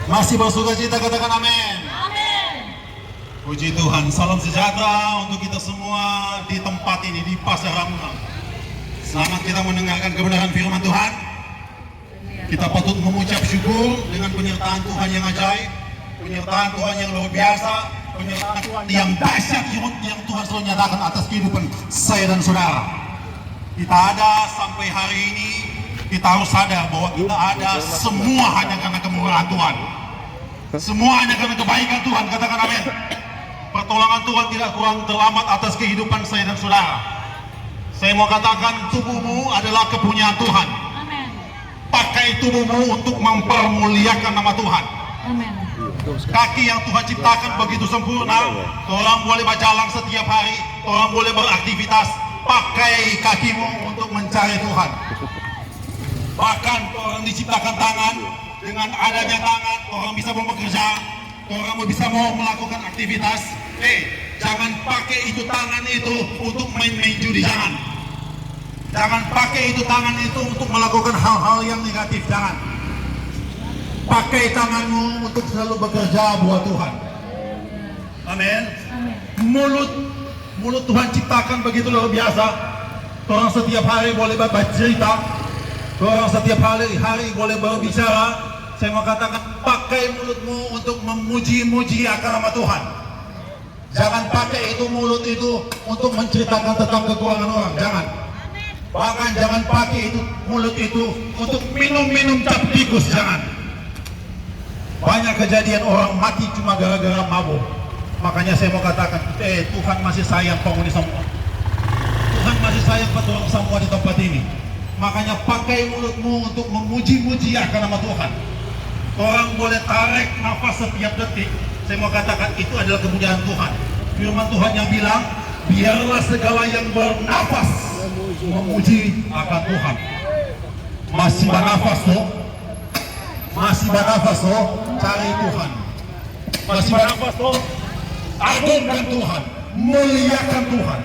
Masih bersuka cita, katakan amin. Puji Tuhan, salam sejahtera untuk kita semua di tempat ini, di Pasar Ragunan. Selamat kita mendengarkan kebenaran firman Tuhan. Kita patut mengucap syukur dengan penyertaan Tuhan yang ajaib, penyertaan Tuhan yang luar biasa, penyertaan Tuhan yang dahsyat yang Tuhan selalu nyatakan atas kehidupan saya dan saudara. Kita ada sampai hari ini, kita harus sadar bahwa kita ada semua hanya karena kemurahan Tuhan. Semua hanya karena kebaikan Tuhan, katakan amin. Pertolongan Tuhan tidak kurang terlambat atas kehidupan saya dan saudara. Saya mau katakan tubuhmu adalah kepunyaan Tuhan. Pakai tubuhmu untuk mempermuliakan nama Tuhan. Kaki yang Tuhan ciptakan begitu sempurna. Orang boleh berjalan setiap hari, orang boleh beraktivitas. Pakai kakimu untuk mencari Tuhan. Bahkan orang diciptakan tangan. Dengan adanya tangan, orang bisa mau bekerja, orang bisa mau melakukan aktivitas. Jangan pakai itu tangan itu untuk main-main judi, jangan. Jangan pakai itu tangan itu untuk melakukan hal-hal yang negatif, jangan. Pakai tanganmu untuk selalu bekerja buat Tuhan. Amin. Mulut Tuhan ciptakan begitu luar biasa. Orang setiap hari boleh bercerita, orang setiap hari boleh berbicara. Saya mau katakan, pakai mulutmu untuk memuji-muji akan nama Tuhan. Jangan pakai itu mulut itu untuk menceritakan tentang kekurangan orang, jangan. Bahkan jangan pakai itu mulut itu untuk minum-minum cap tikus, jangan. Banyak kejadian orang mati cuma gara-gara mabuk. Makanya saya mau katakan, Tuhan masih sayang penghuni semua. Tuhan masih sayang pada orang semua di tempat ini. Makanya pakai mulutmu untuk memuji-muji akan nama Tuhan. Orang boleh tarik nafas setiap detik. Saya mau katakan itu adalah kemuliaan Tuhan. Firman Tuhan yang bilang, biarlah segala yang bernafas memuji akan Tuhan. Masih bernafas toh? Masih bernafas toh? Cari Tuhan. Masih bernafas toh? Agungkan Tuhan, muliakan Tuhan.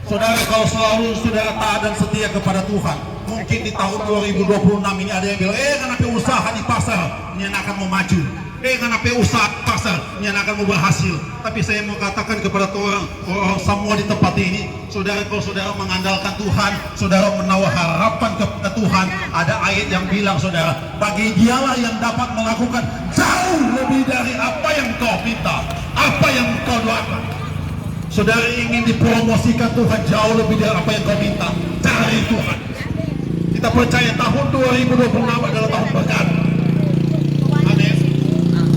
Saudara, kalau selalu saudara taat dan setia kepada Tuhan, mungkin di tahun 2026 ini ada yang bilang, kenapa usaha di pasar ini akan mau maju, kenapa usaha di pasar ini akan mau berhasil. Tapi saya mau katakan kepada orang semua di tempat ini, saudara, kalau saudara mengandalkan Tuhan, saudara menaruh harapan kepada Tuhan, ada ayat yang bilang, saudara, bagi dialah yang dapat melakukan jauh lebih dari apa yang kau minta, apa yang kau doakan. Saudara ingin dipromosikan Tuhan jauh lebih dari apa yang kau minta, cari Tuhan. Kita percaya tahun 2026 adalah tahun berkat. Amin.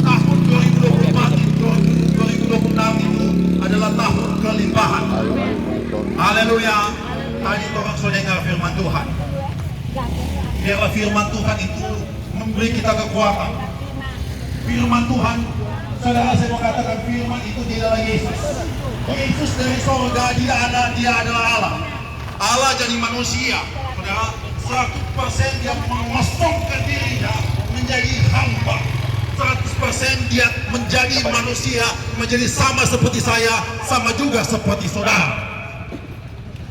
Tahun 2026 itu adalah tahun kelimpahan. Haleluya. Tadi orang sudah dengar firman Tuhan. Biarlah firman Tuhan itu memberi kita kekuatan. Firman Tuhan, saudara, saya mau katakan firman itu adalah Yesus. Yesus dari surga, dia adalah Allah. Allah jadi manusia, saudara. 100% dia mengosongkan dirinya menjadi hamba. 100% dia menjadi manusia, menjadi sama seperti saya, sama juga seperti saudara.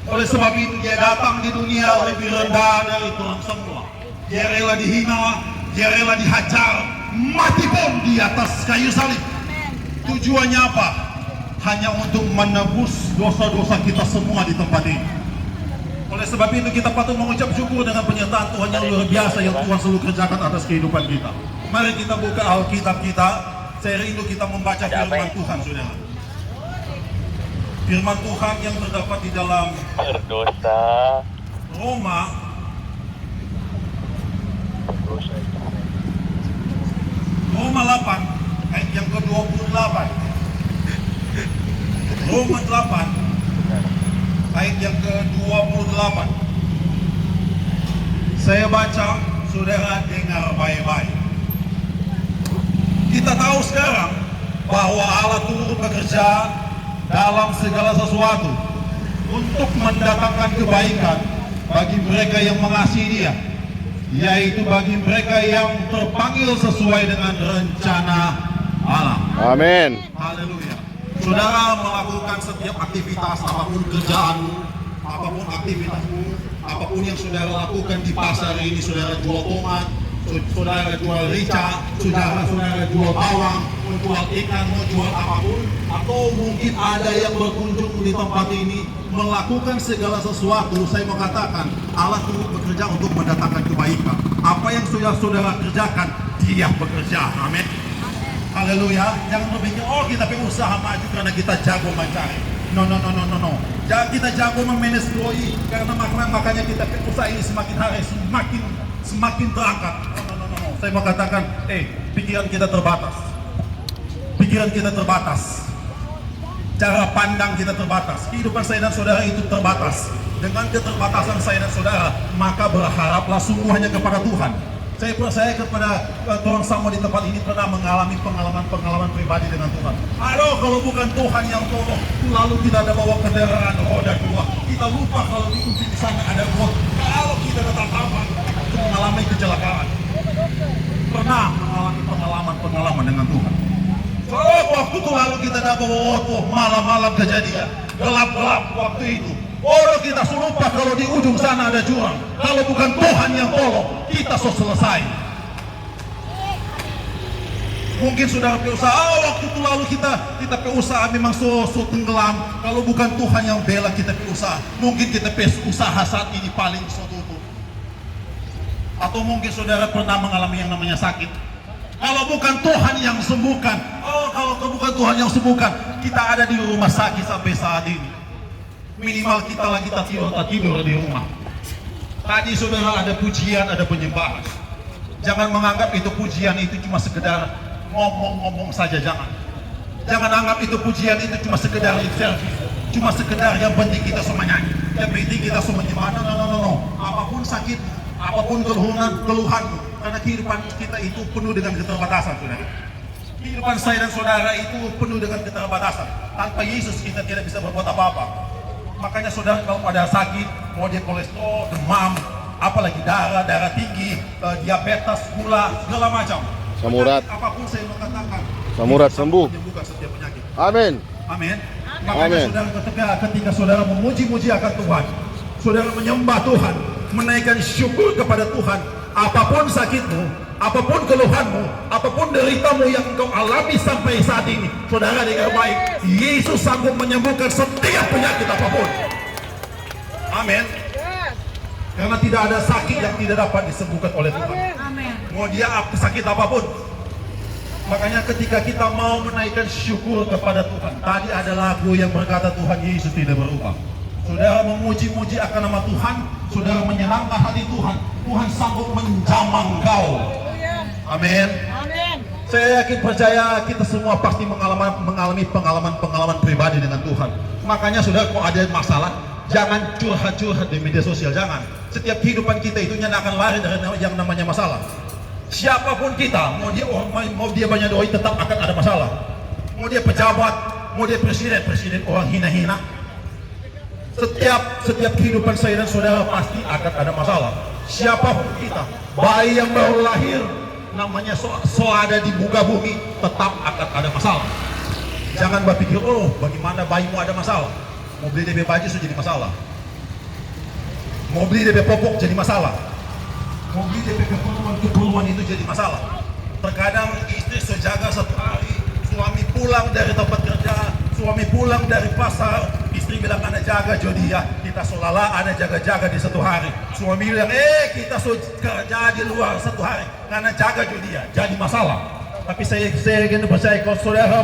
Oleh sebab itu dia datang di dunia lebih rendah dari Tuhan semua. Dia rela dihina, dia rela dihajar, mati pun di atas kayu salib. Tujuannya apa? Hanya untuk menebus dosa-dosa kita semua di tempat ini. Oleh sebab itu kita patut mengucap syukur dengan penyertaan Tuhan yang luar biasa yang Tuhan selalu kerjakan atas kehidupan kita. Mari kita buka Alkitab kita. Saya rindu kita membaca firman Tuhan, saudara. Firman Tuhan yang terdapat di dalam berdosa Roma Roma 8 ayat yang ke-28. Roma 8 ayat yang ke-28. Saya baca, saudara dengar baik-baik. Kita tahu sekarang bahwa Allah turut bekerja dalam segala sesuatu untuk mendatangkan kebaikan bagi mereka yang mengasihi Dia, yaitu bagi mereka yang terpanggil sesuai dengan rencana Allah. Amin. Haleluya. Saudara melakukan setiap aktivitas, apapun kerjaanmu, apapun aktivitasmu, apapun yang saudara lakukan di pasar ini, saudara jual tomat, Saudara jual rica, saudara jual bawang, mau jual ikan, mau jual apapun, atau mungkin ada yang berkunjung di tempat ini melakukan segala sesuatu. Saya mau katakan Allah turut bekerja untuk mendatangkan kebaikan. Apa yang sudah saudara kerjakan, Dia bekerja. Amin. Haleluya. Jangan berpikir, oh kita berusaha maju karena kita jago mencari. No. Jangan kita jago memanage doi, karena makanya kita usaha ini semakin hari semakin terangkat. No. Saya mau katakan, pikiran kita terbatas. Pikiran kita terbatas. Cara pandang kita terbatas. Kehidupan saya dan saudara itu terbatas. Dengan keterbatasan saya dan saudara, maka berharaplah sungguh hanya kepada Tuhan. Saya percaya kepada orang sama di tempat ini pernah mengalami pengalaman pribadi dengan Tuhan. Aduh, kalau bukan Tuhan yang tolong, lalu kita ada bawa kendaraan roda 2. Kita lupa kalau di ujung sana ada got. Kalau kita tetap apa, mengalami kecelakaan. Pernah mengalami pengalaman dengan Tuhan. Oh, waktu itu lalu kita dapat bawa malam-malam kejadian, gelap-gelap waktu itu. Oh, kita lupa kalau di ujung sana ada jurang. Kalau bukan Tuhan yang tolong, kita selesai. Mungkin sudah berusaha, waktu itu lalu kita berusaha memang tenggelam. Kalau bukan Tuhan yang bela kita berusaha, mungkin kita usaha saat ini paling tutup. Atau mungkin saudara pernah mengalami yang namanya sakit. Kalau bukan Tuhan yang sembuhkan, kalau bukan Tuhan yang sembuhkan, kita ada di rumah sakit sampai saat ini. Minimal kita lagi tidur di rumah. Tadi saudara ada pujian, ada penyembahan. Jangan menganggap itu pujian itu cuma sekedar ngomong-ngomong saja, jangan. Jangan anggap itu pujian itu cuma sekedar lip service, cuma sekedar yang penting kita semua nyanyi, yang penting kita semua menyembah. No. Apapun sakit, apapun keluhan, karena kehidupan kita itu penuh dengan keterbatasan, saudara. Kehidupan saya dan saudara itu penuh dengan keterbatasan. Tanpa Yesus kita tidak bisa berbuat apa-apa. Makanya saudara kalau ada sakit, mau dia kolesterol, demam, apalagi darah tinggi, diabetes, gula, segala macam. Samurat. Apapun saya mau katakan. Samurat sembuh. Menyembuhkan setiap penyakit. Amin. Makanya saudara ketika saudara memuji-muji akan Tuhan, saudara menyembah Tuhan, menaikkan syukur kepada Tuhan, apapun sakitmu, apapun keluhanmu, apapun deritamu yang engkau alami sampai saat ini, saudara dengar baik, Yesus sanggup menyembuhkan setiap penyakit apapun. Amin. Karena tidak ada sakit yang tidak dapat disembuhkan oleh Tuhan. Mau dia sakit apapun. Makanya ketika kita mau menaikkan syukur kepada Tuhan, tadi ada lagu yang berkata Tuhan Yesus tidak berubah. Saudara memuji-muji akan nama Tuhan, saudara menyenangkan hati Tuhan, Tuhan sanggup menjamah engkau. Amin. Saya yakin percaya kita semua pasti mengalami pengalaman pribadi dengan Tuhan. Makanya saudara, kalau ada masalah, jangan curhat-curhat di media sosial, jangan. Setiap kehidupan kita itu akan lari dari yang namanya masalah. Siapapun kita, mau dia banyak doi, tetap akan ada masalah. Mau dia pejabat, mau dia presiden orang hina-hina. Setiap kehidupan saya dan saudara pasti akan ada masalah. Siapapun kita, bayi yang baru lahir, namanya ada di muka bumi, tetap akan ada masalah. Jangan berpikir, oh bagaimana bayimu ada masalah. Mau beli DP baju sudah jadi masalah. Mau beli DP popok jadi masalah. Mau beli DP keperluan itu jadi masalah. Terkadang istri sejaga satu hari, suami pulang dari tempat kerja, suami pulang dari pasar, istri bilang ada jaga dia, kita seolah-olah ada jaga-jaga di satu hari. Suami bilang, kita kerja di luar satu hari, karena jaga dia, jadi masalah. Tapi saya ingin percaya kalau saudara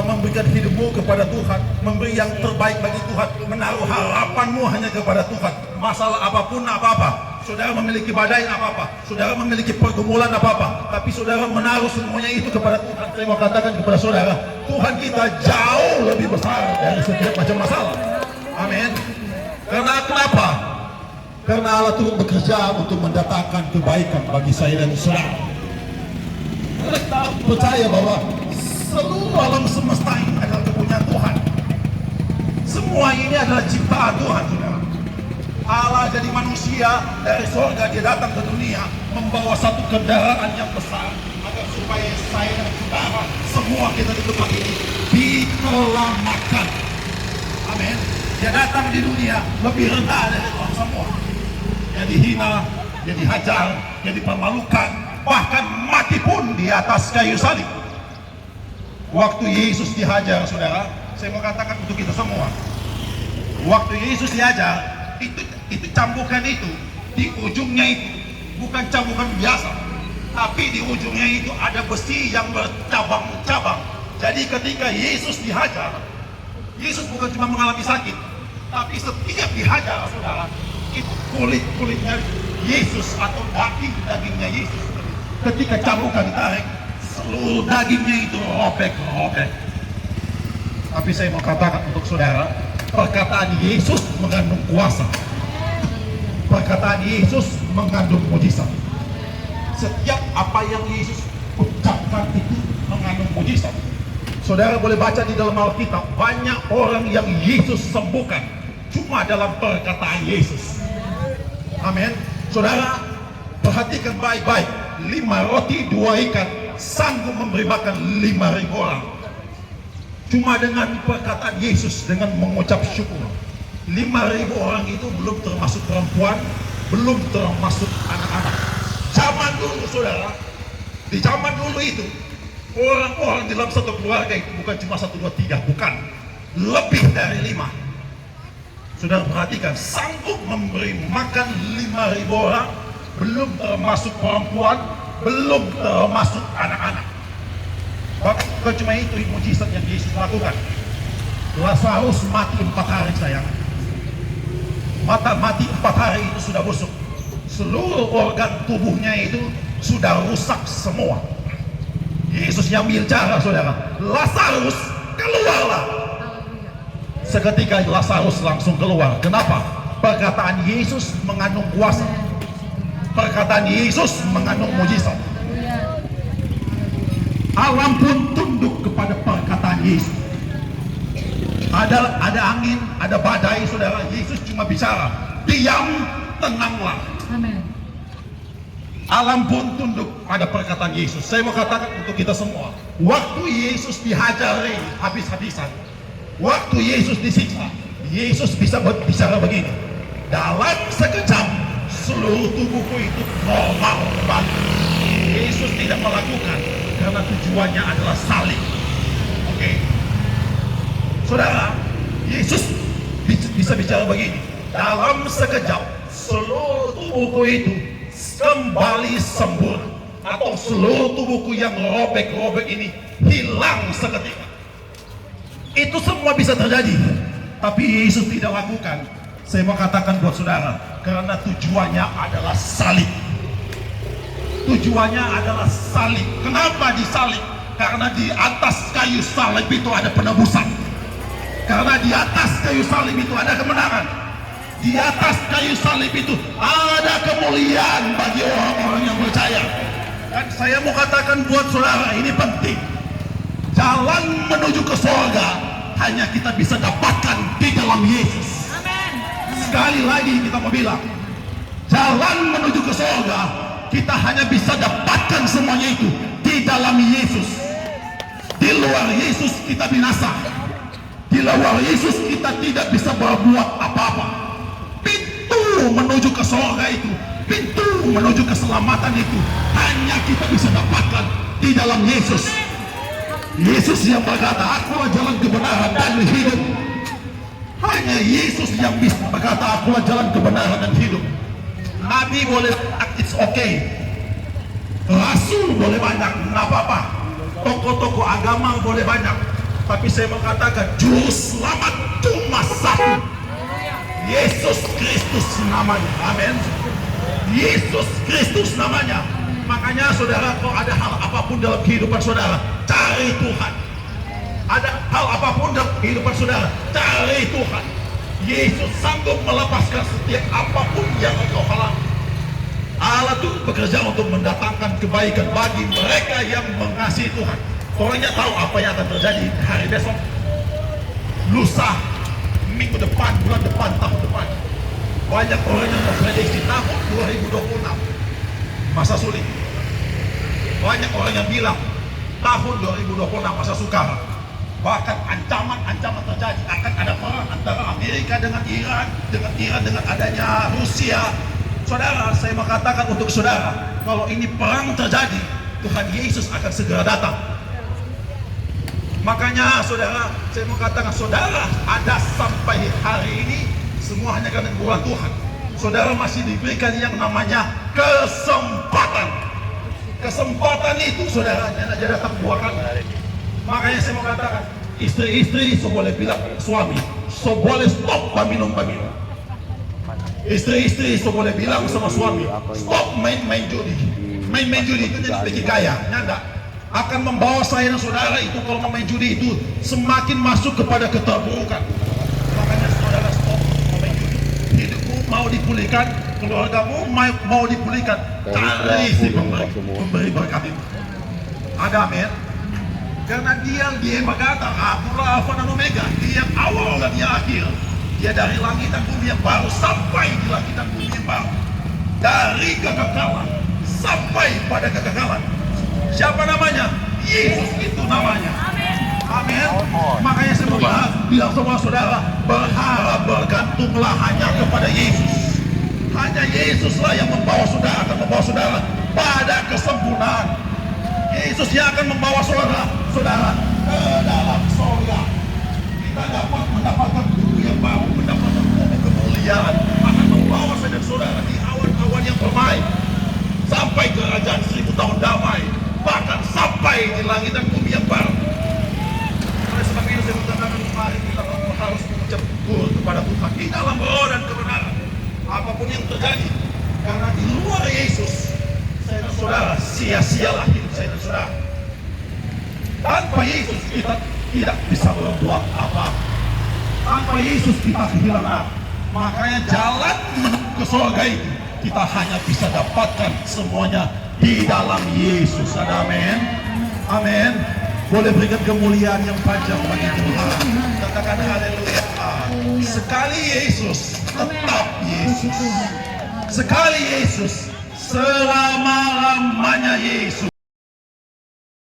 memberikan hidupmu kepada Tuhan, memberi yang terbaik bagi Tuhan, menaruh harapanmu hanya kepada Tuhan, masalah apapun apa-apa, saudara memiliki badai apa-apa, saudara memiliki pergumulan apa-apa, tapi saudara menaruh semuanya itu kepada Tuhan. Saya mau katakan kepada saudara, Tuhan kita jauh lebih besar dari setiap macam masalah. Amin. Karena kenapa? Karena Allah turut bekerja untuk mendatangkan kebaikan bagi saya dan saudara. Kita percaya bahwa seluruh alam semesta ini adalah kepunyaan Tuhan. Semua ini adalah ciptaan Tuhan, saudara. Allah jadi manusia dari surga, dia datang ke dunia membawa satu kendaraan yang besar agar supaya saya dan saudara semua kita di tempat ini diselamatkan. Amin. Dia datang di dunia lebih rendah dari orang semua. Dia dihina, dia dihajar, dia dipermalukan, bahkan mati pun di atas kayu salib. Waktu Yesus dihajar, saudara, saya mau katakan untuk kita semua, waktu Yesus dihajar, itu cambukan itu, di ujungnya itu bukan cambukan biasa, tapi di ujungnya itu ada besi yang bercabang-cabang. Jadi ketika Yesus dihajar, Yesus bukan cuma mengalami sakit, tapi setiap dihajar, saudara, itu kulit-kulitnya Yesus atau daging-dagingnya Yesus, ketika cambukan ditarik, seluruh dagingnya itu robek-robek. Tapi saya mau katakan untuk saudara, perkataan Yesus mengandung kuasa. Perkataan Yesus mengandung mujizat. Setiap apa yang Yesus ucapkan itu mengandung mujizat. Saudara boleh baca di dalam Alkitab, banyak orang yang Yesus sembuhkan cuma dalam perkataan Yesus. Amin. Saudara, perhatikan baik-baik. 5 roti 2 ikan sanggup memberi makan 5.000 orang. Cuma dengan perkataan Yesus, dengan mengucap syukur. 5.000 orang itu belum termasuk perempuan, belum termasuk anak-anak. Zaman dulu, saudara, di zaman dulu itu, orang-orang dalam satu keluarga itu bukan cuma 1, 2, 3, bukan. Lebih dari 5. Saudara perhatikan, sanggup memberi makan 5.000 orang, belum termasuk perempuan, belum termasuk anak-anak. Bukan cuma itu mujizat yang Yesus lakukan. Lazarus mati 4 hari, sayang. Mati 4 hari itu sudah busuk. Seluruh organ tubuhnya itu sudah rusak semua. Yesus yang bicara, saudara. Lazarus, keluarlah. Seketika Lazarus langsung keluar. Kenapa? Perkataan Yesus mengandung kuasa. Perkataan Yesus mengandung mujizat. Alam pun tunduk kepada perkataan Yesus. Ada angin, ada badai, saudara. Yesus cuma bicara, diam, tenanglah. Amin. Alam pun tunduk pada perkataan Yesus. Saya mau katakan untuk kita semua, waktu Yesus dihajari habis-habisan, waktu Yesus disiksa, Yesus bisa berbicara begini, dalam sekejap seluruh tubuhku itu normal kembali. Yesus tidak melakukan karena tujuannya adalah salib. Oke, saudara, Yesus bisa bicara begini, dalam sekejap seluruh tubuhku itu kembali sempurna, atau seluruh tubuhku yang robek-robek ini hilang seketika. Itu semua bisa terjadi, tapi Yesus tidak lakukan. Saya mau katakan buat saudara, karena tujuannya adalah salib. Tujuannya adalah salib. Kenapa disalib? Karena di atas kayu salib itu ada penebusan. Karena di atas kayu salib itu ada kemenangan. Di atas kayu salib itu ada kemuliaan bagi orang-orang yang percaya. Dan saya mau katakan buat saudara, ini penting. Jalan menuju ke surga hanya kita bisa dapatkan di dalam Yesus. Sekali lagi kita mau bilang, jalan menuju ke surga kita hanya bisa dapatkan semuanya itu di dalam Yesus. Di luar Yesus kita binasa. Di luar Yesus kita tidak bisa berbuat apa-apa. Pintu menuju ke surga itu, pintu menuju keselamatan itu hanya kita bisa dapatkan di dalam Yesus. Yesus yang berkata, akulah jalan kebenaran dan hidup. Hanya Yesus yang bisa berkata, akulah jalan kebenaran dan hidup. Nabi boleh, it's okay. Rasul boleh banyak, nggak apa-apa. Tokoh-tokoh agama boleh banyak. Tapi saya mau katakan, juru selamat cuma satu. Yesus Kristus namanya. Amin. Yesus Kristus namanya. Makanya saudara, kalau ada hal apapun dalam kehidupan saudara, cari Tuhan. Ada hal apapun dalam kehidupan saudara, cari Tuhan. Yesus sanggup melepaskan setiap apapun yang engkau alami. Allah itu bekerja untuk mendatangkan kebaikan bagi mereka yang mengasihi Tuhan. Orangnya tahu apa yang akan terjadi hari besok, lusa, minggu depan, bulan depan, tahun depan. Banyak orang yang memprediksi tahun 2026 masa sulit. Banyak orang yang bilang tahun 2026 masa sukar. Bahkan ancaman-ancaman terjadi, akan ada perang antara Amerika dengan Iran dengan adanya Rusia. Saudara, saya mau katakan untuk saudara, kalau ini perang terjadi, Tuhan Yesus akan segera datang. Makanya saudara, saya mau katakan saudara ada sampai hari ini semua hanya karena kekuatan Tuhan. Saudara masih diberikan yang namanya kesempatan. Kesempatan itu saudara hanya datang dua kali. Makanya saya mau katakan, istri-istri boleh bilang suami, boleh stop minum. Istri-istri boleh bilang sama suami, stop main-main judi. Main-main judi itu jadi bikin kaya, nyanda. Akan membawa saya dan saudara itu kalau main judi itu semakin masuk kepada keterburukan. Makanya saudara stop main judi. Hidupmu mau dipulihkan, keluargamu mau dipulihkan, cari si pemberi berkat itu. Ada amin. Karena dia berkata, akulah Alfa dan Omega, dia yang awal dan dia akhir. Dia dari langit dan bumi yang baru sampai di langit dan bumi yang baru. Dari kekekalan sampai pada kekekalan. Siapa namanya? Yesus itu namanya. Amin. Makanya saya mau bilang sama saudara, berharap bergantunglah hanya kepada Yesus. Hanya Yesuslah yang membawa saudara, akan membawa saudara pada kesempurnaan. Yesus yang akan membawa saudara ke dalam surga. Kita dapat mendapatkan tubuh yang baru, mendapatkan tubuh kemuliaan, akan membawa saya dan saudara di awan-awan yang permai sampai kerajaan 1000 tahun damai, bahkan sampai di langit dan bumi yang baru. Oleh sebab itu saya mengatakan mari kita harus mengucap syukur kepada Tuhan di dalam roh dan kebenaran apapun yang terjadi, karena di luar Yesus saya dan saudara sia-sialah hidup saya dan saudara. Tanpa Yesus kita tidak bisa berbuat apa. Tanpa Yesus kita kehilangan. Makanya jalan menuju ke surga itu kita hanya bisa dapatkan semuanya di dalam Yesus. Ada amin. Amin. Boleh berikan kemuliaan yang panjang bagi Tuhan. Katakan haleluya. Sekali Yesus, tetap Yesus. Sekali Yesus, selama-lamanya Yesus.